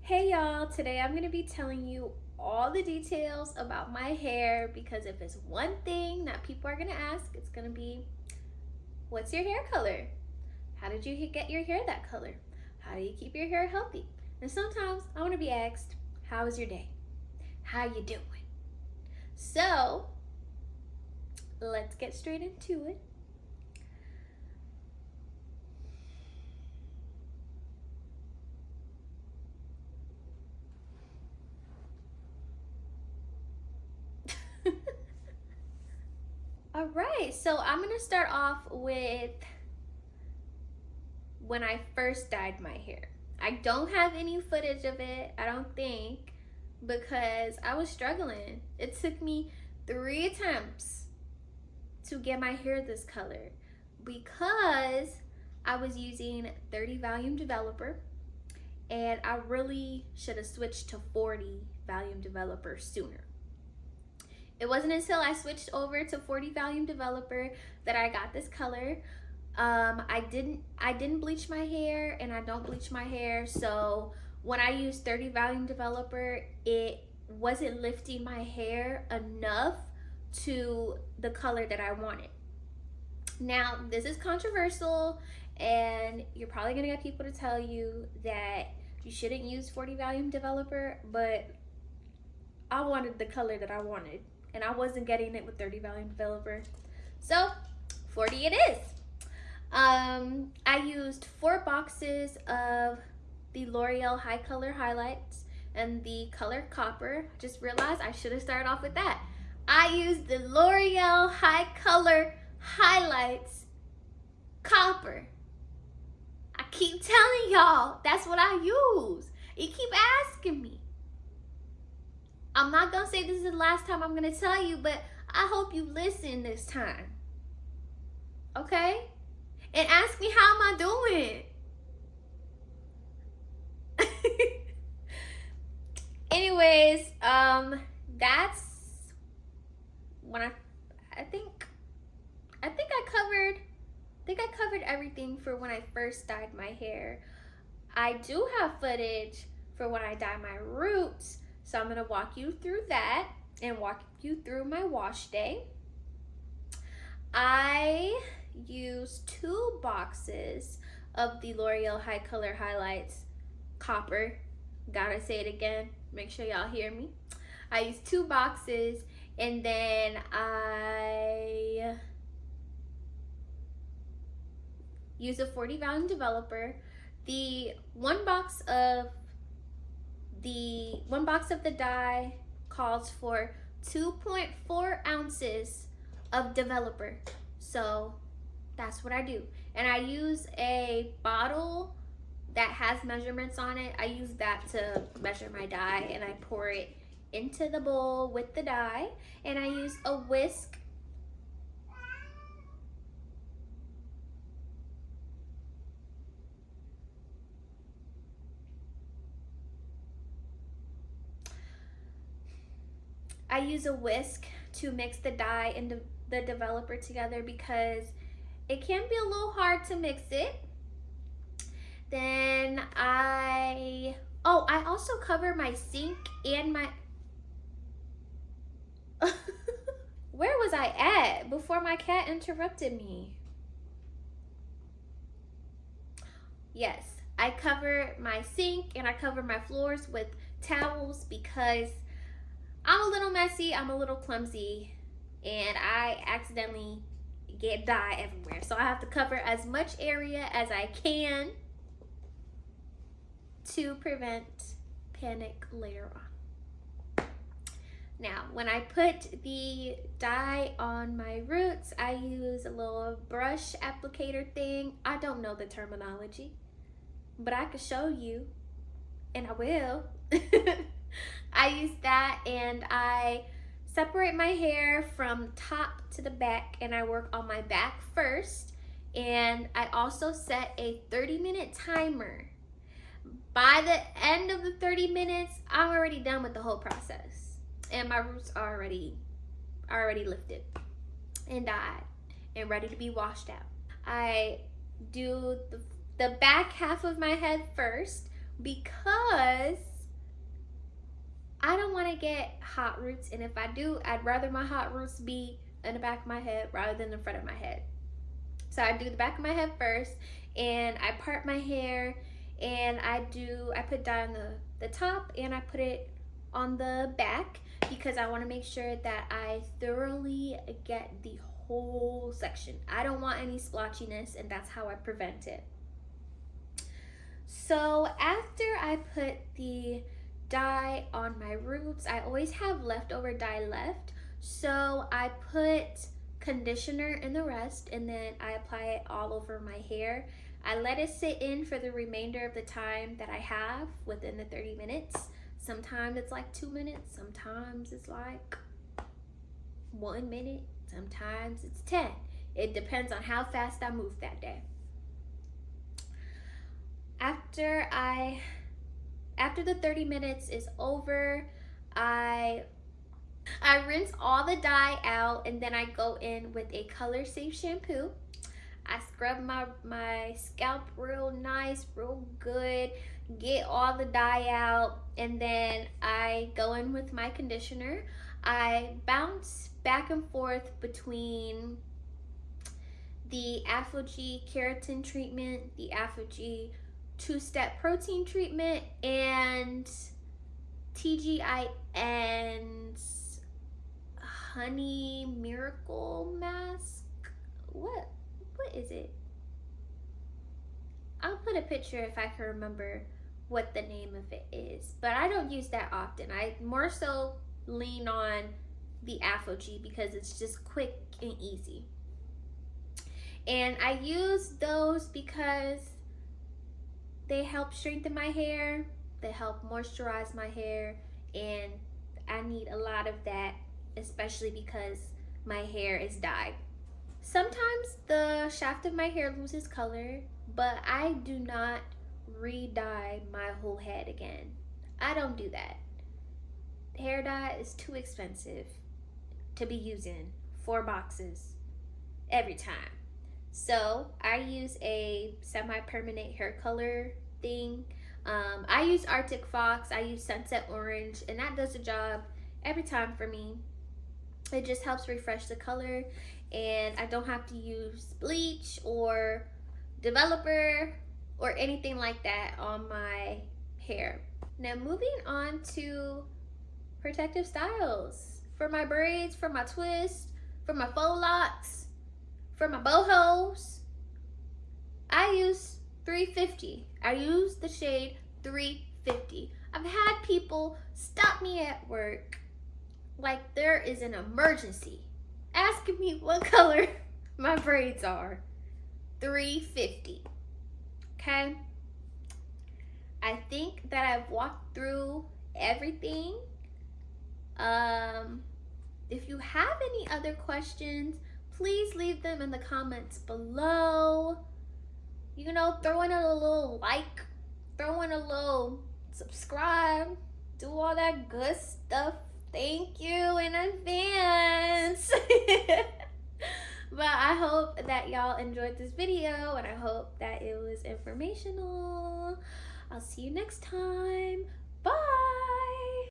Hey y'all, today I'm going to be telling you all the details about my hair because if it's one thing that people are going to ask, it's going to be, what's your hair color? How did you get your hair that color? How do you keep your hair healthy? And sometimes I want to be asked, how was your day? How you doing? So let's get straight into it. All right, so I'm going to start off with when I first dyed my hair. I don't have any footage of it, I don't think, because I was struggling. It took me 3 attempts to get my hair this color because I was using 30 volume developer and I really should have switched to 40 volume developer sooner. It wasn't until I switched over to 40 volume developer that I got this color. I didn't bleach my hair and I don't bleach my hair, so when I used 30 volume developer, it wasn't lifting my hair enough to the color that I wanted. Now, this is controversial and you're probably gonna get people to tell you that you shouldn't use 40 volume developer, but I wanted the color that I wanted and I wasn't getting it with 30 volume developer, so 40 it is. I used 4 boxes of the L'Oreal High Color HiLights and the color Copper. Just realized I should have started off with that. I used the L'Oreal High Color HiLights Copper. I keep telling y'all, that's what I use. You keep asking me. I'm not gonna say this is the last time I'm gonna tell you, but I hope you listen this time. Okay? And ask me how am I doing. Anyways, that's when I think I covered everything for when I first dyed my hair. I do have footage for when I dye my roots, so I'm gonna walk you through that and walk you through my wash day. I used 2 boxes of the L'Oreal High Color HiLights Copper. Gotta say it again, make sure y'all hear me. I used 2 boxes and then I used a 40 volume developer. The one box of the dye calls for 2.4 ounces of developer, so that's what I do. And I use a bottle that has measurements on it. I use that to measure my dye and I pour it into the bowl with the dye, and I use a whisk to mix the dye and the developer together because it can be a little hard to mix it. Then I also cover my sink and my where was I at before my cat interrupted me? Yes, I cover my sink and I cover my floors with towels because I'm a little messy, I'm a little clumsy, and I accidentally get dye everywhere. So I have to cover as much area as I can to prevent panic later on. Now, when I put the dye on my roots, I use a little brush applicator thing. I don't know the terminology, but I could show you, and I will. I use that and I separate my hair from top to the back and I work on my back first, and I also set a 30-minute timer. By the end of the 30 minutes, I'm already done with the whole process and my roots are already lifted and dyed and ready to be washed out. I do the back half of my head first because want to get hot roots, and if I do, I'd rather my hot roots be in the back of my head rather than the front of my head. So I do the back of my head first, and I part my hair, and I put dye on the top, and I put it on the back because I want to make sure that I thoroughly get the whole section. I don't want any splotchiness, and that's how I prevent it. So after I put the dye on my roots, I always have leftover dye left, so I put conditioner in the rest, and then I apply it all over my hair. I let it sit in for the remainder of the time that I have within the 30 minutes. Sometimes it's like 2 minutes, sometimes it's like 1 minute, sometimes it's 10. It depends on how fast I move that day. After the 30 minutes is over, I rinse all the dye out, and then I go in with a color safe shampoo. I scrub my scalp real nice, real good, get all the dye out, and then I go in with my conditioner. I bounce back and forth between the ApHogee keratin treatment, the ApHogee 2-step protein treatment, and TGIN's honey miracle mask. What is it? I'll put a picture if I can remember what the name of it is, but I don't use that often. I more so lean on the ApHogee because it's just quick and easy. And I use those because they help strengthen my hair, they help moisturize my hair, and I need a lot of that, especially because my hair is dyed. Sometimes the shaft of my hair loses color, but I do not re-dye my whole head again. I don't do that. Hair dye is too expensive to be using 4 boxes every time. So I use a semi-permanent hair color thing. I use Arctic Fox, I use Sunset Orange, and that does the job every time for me. It just helps refresh the color, and I don't have to use bleach or developer or anything like that on my hair. Now moving on to protective styles. For my braids, for my twists, for my faux locks, for my bohos, I use 350. I use the shade 350. I've had people stop me at work like there is an emergency, asking me what color my braids are. 350. Okay? I think that I've walked through everything. If you have any other questions, please leave them in the comments below. You know, throw in a little like, throw in a little subscribe, do all that good stuff. Thank you in advance. But I hope that y'all enjoyed this video, and I hope that it was informational. I'll see you next time. Bye.